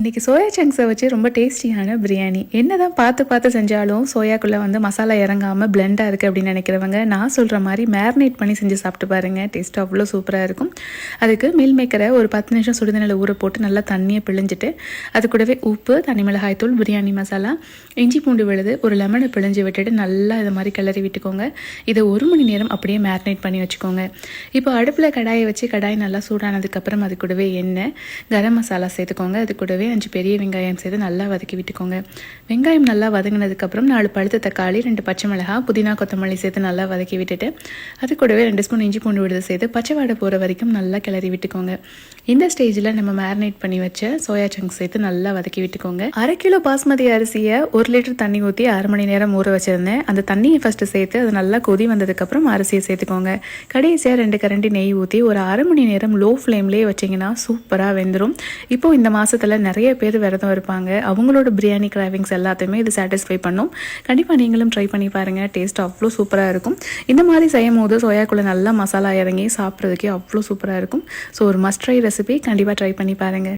இன்றைக்கி சோயா சங்க்ஸை வச்சு ரொம்ப டேஸ்டியான பிரியாணி. என்ன தான் பார்த்து பார்த்து செஞ்சாலும் சோயாக்குள்ளே மசாலா இறங்காமல் பிளெண்டாக இருக்குது அப்படின்னு நினைக்கிறவங்க நான் சொல்கிற மாதிரி மேரினேட் பண்ணி செஞ்சு சாப்பிட்டு பாருங்கள். டேஸ்ட் அவ்வளோ சூப்பராக இருக்கும். அதுக்கு மீல் மேக்கரை ஒரு 10 நிமிஷம் சுடுதண்ணில் ஊற போட்டு நல்லா தண்ணியை பிழிஞ்சிட்டு அது கூடவே உப்பு, தனி மிளகாய் தூள், பிரியாணி மசாலா, இஞ்சி பூண்டு விழுது, ஒரு லெமனை பிழிஞ்சு விட்டுட்டு நல்லா இது மாதிரி கிளறி விட்டுக்கோங்க. இதை 1 மணி நேரம் அப்படியே மேரினேட் பண்ணி வச்சுக்கோங்க. இப்போ அடுப்பில் கடாயை வச்சு கடாய் நல்லா சூடானதுக்கப்புறம் அது கூடவே எண்ணெய், கரம் மசாலா சேர்த்துக்கோங்க. அது கூடவே 5 பெரிய வெங்காயம் சேர்த்து நல்லா வதக்கி விட்டுக்கோங்க. வெங்காயம் நல்லா வதங்கினதுக்கப்புறம் 4 பழுத்த தக்காளி, 2 பச்சை மிளகாய், புதினா, கொத்தமல்லி சேர்த்து நல்லா வதக்கி விட்டுட்டு அது கூடவே 2 ஸ்பூன் இஞ்சி பூண்டு விழுது சேர்த்து பச்சை வாடை போகிற வரைக்கும் நல்லா கிளறி விட்டுக்கோங்க. இந்த ஸ்டேஜில் நம்ம மேரினேட் பண்ணி வச்ச சோயா சங்க்ஸ் சேர்த்து நல்லா வதக்கி விட்டுக்கோங்க. 1/2 கிலோ பாஸ்மதி அரிசியை 1 லிட்டர் தண்ணி ஊற்றி 1/2 மணி நேரம் ஊற வச்சுருந்தேன். அந்த தண்ணியை ஃபஸ்ட்டு சேர்த்து அது நல்லா கொதி வந்ததுக்கப்புறம் அரிசியை சேர்த்துக்கோங்க. கடைசியாக 2 கரண்டி நெய் ஊற்றி ஒரு 1/2 மணி நேரம் லோ ஃப்ளேம்லேயே வச்சிங்கன்னா சூப்பராக வெந்துடும். இப்போது இந்த மாதத்தில் நிறைய பேர் விரதம் இருப்பாங்க. அவங்களோட பிரியாணி கிராவிங்ஸ் எல்லாத்தையுமே இது சாட்டிஸ்ஃபை பண்ணும். கண்டிப்பாக நீங்களும் ட்ரை பண்ணி பாருங்கள். டேஸ்ட் அவ்வளோ சூப்பராக இருக்கும். இந்த மாதிரி செய்யும் போது சோயாக்குள்ளே நல்லா மசாலா இறங்கி சாப்பிட்றதுக்கே அவ்வளோ சூப்பராக இருக்கும். ஸோ ஒரு மஸ்ட் ட்ரை ரெசிபி, கண்டிப்பாக ட்ரை பண்ணி பாருங்கள்.